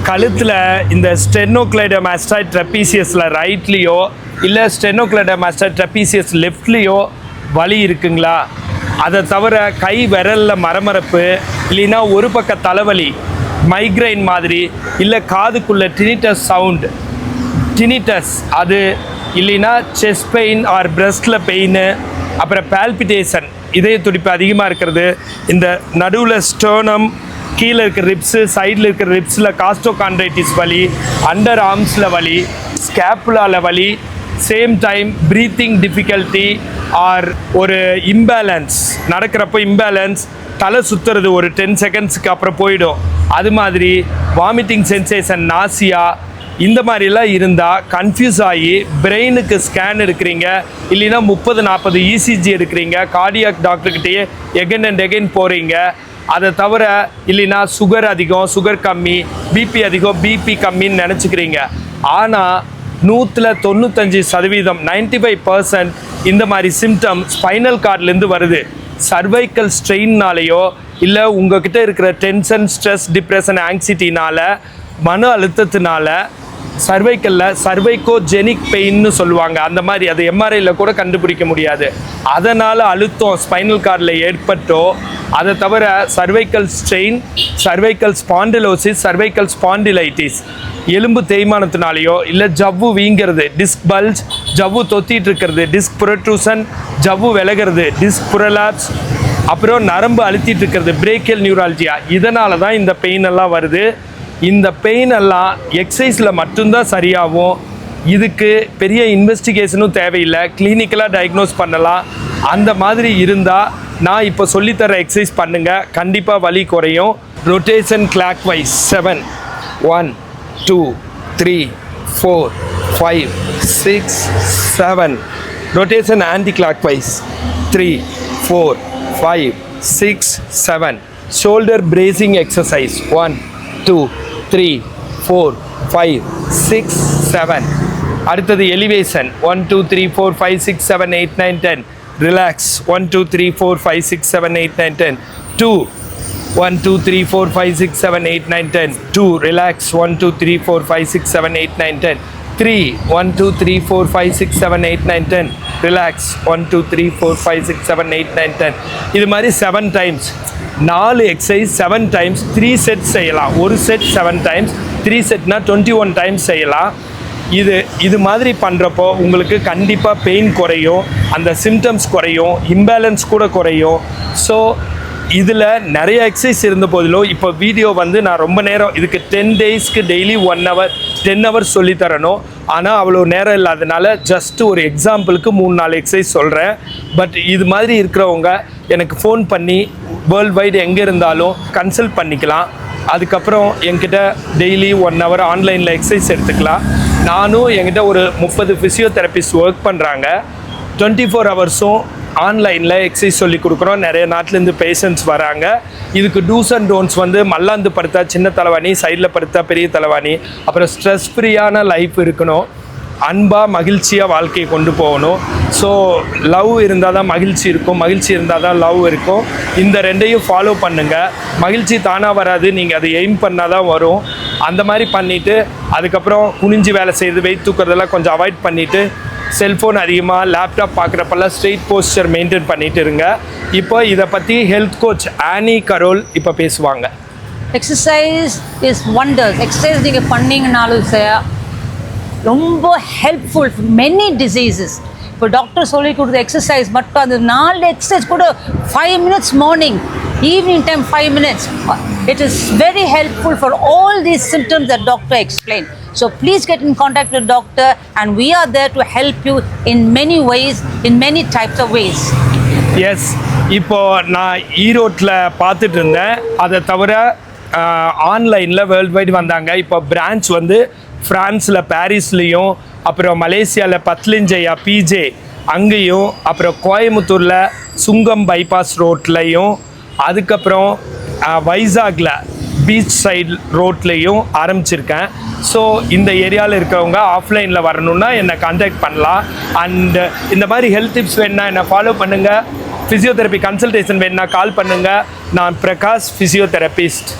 கழுத்தில் இந்த ஸ்டெனோக்ளைடோமாஸ்டாய்ட் ட்ரெபீசியஸில் ரைட்லேயோ இல்லை ஸ்டெனோக்ளைடோமாஸ்டாய்ட் ட்ரெபீசியஸ் லெஃப்ட்லேயோ வலி இருக்குங்களா? அதை தவிர கை விரலில் மரமரப்பு, இல்லைன்னா ஒரு பக்க தலைவலி, மைக்ரைன் மாதிரி, இல்லை காதுக்குள்ளே டினிட்டஸ் சவுண்ட், டினிட்டஸ் அது, இல்லைன்னா செஸ்ட் பெயின் ஆர் பிரஸ்டில் பெயின், அப்புறம் பால்பிட்டேஷன், இதய துடிப்பு அதிகமாக இருக்கிறது, இந்த நடுவில் ஸ்டோனம், கீழே இருக்கிற ரிப்ஸு, சைடில் இருக்கிற ரிப்ஸில் காஸ்டோகாண்ட்ரைட்டிஸ் வலி, அண்டர் ஆர்ம்ஸில் வலி, ஸ்கேப்புலாவில் வலி, same time breathing difficulty or ஒரு இம்பேலன்ஸ், நடக்கிறப்போ இம்பேலன்ஸ், தலை சுற்றுறது ஒரு 10 செகண்ட்ஸுக்கு அப்புறம் போயிடும், அது மாதிரி வாமிட்டிங் சென்சேஷன், நாசியா, இந்த மாதிரிலாம் இருந்தால் கன்ஃபியூஸ் ஆகி பிரெயினுக்கு ஸ்கேன் எடுக்கிறீங்க, இல்லைன்னா 30-40 இசிஜி எடுக்கிறீங்க, கார்டியாக் டாக்டர்கிட்டயே எகைன் அண்ட் எகைன் போகிறீங்க. அதை தவிர இல்லைன்னா சுகர் அதிகம், சுகர் கம்மி, பிபி அதிகம், பிபி கம்மின்னு நினச்சிக்கிறீங்க. ஆனால் 95% 95% இந்த மாதிரி சிம்டம் ஸ்பைனல் கார்ட்லேருந்து வருது. சர்வைக்கல் ஸ்ட்ரெயின்னாலேயோ இல்லை உங்ககிட்ட இருக்கிற டென்ஷன், ஸ்ட்ரெஸ், டிப்ரெஷன், ஆங்ஸைட்டினால, மன அழுத்தத்தினால சர்வைக்கலில் சர்வைக்கோஜெனிக் பெயின்னு சொல்லுவாங்க. அந்த மாதிரி அது எம்ஆர்ஐயில் கூட கண்டுபிடிக்க முடியாது. அதனால் அழுத்தம் ஸ்பைனல் கார்டில் ஏற்பட்டோ, அதை தவிர cervical strain, cervical spondylosis, cervical spondylitis, எலும்பு தேய்மானத்தினாலேயோ இல்லை ஜவ்வு வீங்கிறது, டிஸ்க் பல்ஜ், ஜவ்வு தொத்திட்டு இருக்கிறது, டிஸ்க் புரட்ரூசன், ஜவ்வு விலகிறது, டிஸ்க் புரலாப்ஸ், அப்புறம் நரம்பு அழுத்திட்டு இருக்கிறது, பிரேக்கியல் நியூராலஜியா, இதனால தான் இந்த பெயின் எல்லாம் வருது. இந்த பெயின் எல்லாம் எக்ஸசைஸில் மட்டும்தான் சரியாகும். இதுக்கு பெரிய இன்வெஸ்டிகேஷனும் தேவையில்லை, கிளினிக்கலாக டயக்னோஸ் பண்ணலாம். அந்த மாதிரி இருந்தால் நான் இப்போ சொல்லித்தர எக்ஸசைஸ் பண்ணுங்கள், கண்டிப்பாக வலி குறையும். Rotation clockwise 7 1 2 3 4 5 6 7. Rotation anticlockwise 3 4 5 6 7. Shoulder bracing exercise 1 2 3 4 5 6 7. அடுத்தது எலிவேஷன் 1 2 3 4 5 6 7 8 9 10. ரிலாக்ஸ் 1 2 3 4 5 6 7 8 9 10. 2 1 2 3 4 5 6 7 8 9 10. 2 ரிலாக்ஸ் 1 2 3 4 5 6 7 8 9 10. 3 1 2 3 4 5 6 7 8 9 10. ரிலாக்ஸ் 1 2 3 4 5 6 7 8 9 10. இது மாதிரி 7 டைம்ஸ், 4 எக்ஸசைஸ் 7 டைம்ஸ், 3 செட் செய்யலாம். ஒரு செட் 7 டைம்ஸ், 3 செட்னா 21 டைம்ஸ் செய்யலாம். இது மாதிரி பண்ணுறப்போ உங்களுக்கு கண்டிப்பாக பெயின் குறையும், அந்த சிம்டம்ஸ் குறையும், இம்பேலன்ஸ் கூட குறையும். ஸோ இதில் நிறைய எக்ஸசைஸ் இருந்த போதிலும் இப்போ வீடியோ வந்து நான் ரொம்ப நேரம், இதுக்கு 10 டேஸ்க்கு டெய்லி 1 hour 10 hours சொல்லித்தரணும். ஆனால் அவ்வளோ நேரம் இல்லாதனால ஜஸ்ட்டு ஒரு எக்ஸாம்பிளுக்கு 3-4 எக்ஸசைஸ் சொல்கிறேன். பட் இது மாதிரி இருக்கிறவங்க எனக்கு ஃபோன் பண்ணி வேர்ல்டு வைடு எங்கே இருந்தாலும் கன்சல்ட் பண்ணிக்கலாம். அதுக்கப்புறம் என்கிட்ட டெய்லி 1 hour ஆன்லைனில் எக்ஸசைஸ் எடுத்துக்கலாம். நானும் என்கிட்ட ஒரு 30 ஃபிசியோதெரபிஸ்ட் ஒர்க் பண்ணுறாங்க. 24 hours ஆன்லைனில் எக்ஸசைஸ் சொல்லி கொடுக்குறோம். நிறைய நாட்டிலேருந்து பேஷண்ட்ஸ் வராங்க. இதுக்கு டூஸ் அண்ட் டோன்ட்ஸ் வந்து மல்லாந்து படுத்தா சின்ன தலைவாணி, சைடில் படுத்தா பெரிய தலைவாணி, அப்புறம் ஸ்ட்ரெஸ் ஃப்ரீயான லைஃப் இருக்கணும், அன்பாக மகிழ்ச்சியாக வாழ்க்கையை கொண்டு போகணும். ஸோ லவ் இருந்தால் தான் மகிழ்ச்சி இருக்கும், மகிழ்ச்சி இருந்தால் தான் லவ் இருக்கும். இந்த ரெண்டையும் ஃபாலோ பண்ணுங்கள். மகிழ்ச்சி தானாக வராது, நீங்கள் அதை எய்ம் பண்ணால் தான் வரும். அந்த மாதிரி பண்ணிவிட்டு அதுக்கப்புறம் குனிஞ்சு வேலை செய்யுது, வெயிட் தூக்குறதெல்லாம் கொஞ்சம் அவாய்ட் பண்ணிவிட்டு, செல்ஃபோன் அதிகமாக, லேப்டாப் பார்க்குறப்பெல்லாம் ஸ்ட்ரெயிட் போஸ்டர் மெயின்டைன் பண்ணிட்டு இருங்க. இப்போ இதை பற்றி ஹெல்த் கோச் ஆனி கரோல் இப்போ பேசுவாங்க. Exercise is wonders. எக்ஸசைஸ் நீங்கள் பண்ணிங்கனாலும் ரொம்ப ஹெல்ப்ஃபுல் மெனி டிசீசஸ். இப்போ டாக்டர் சொல்லி கொடுத்த எக்ஸசைஸ் மட்டும் அந்த 4 எக்ஸசைஸ் கூட 5 minutes morning, evening time 5 minutes. It is very helpful for all these symptoms that doctor explained. So please get in contact with doctor and we are there to help you in many ways, in many types of ways. Yes, இப்போ நான் ஈரோட்டில் பார்த்துட்டு இருந்தேன். அதை தவிர ஆன்லைனில் world wide வந்தாங்க. இப்போ பிரான்ச் வந்து ஃப்ரான்ஸில் பாரிஸ்லேயும், அப்புறம் மலேசியாவில் பத்லிஞ்சையா பிஜே அங்கேயும், அப்புறம் கோயம்புத்தூரில் சுங்கம் பைபாஸ் ரோட்லேயும், அதுக்கப்புறம் வைசாகில் பீச் சைடு ரோட்லேயும் ஆரம்பிச்சிருக்கேன். ஸோ இந்த ஏரியாவில் இருக்கிறவங்க ஆஃப்லைனில் வரணுன்னா என்னை கான்டாக்ட் பண்ணலாம். அண்டு இந்த மாதிரி ஹெல்த் டிப்ஸ் வேணுன்னா என்னை ஃபாலோ பண்ணுங்கள். ஃபிசியோதெரப்பி கன்சல்டேஷன் வேணுன்னா கால் பண்ணுங்கள். நான் பிரகாஷ், ஃபிசியோதெரபிஸ்ட்.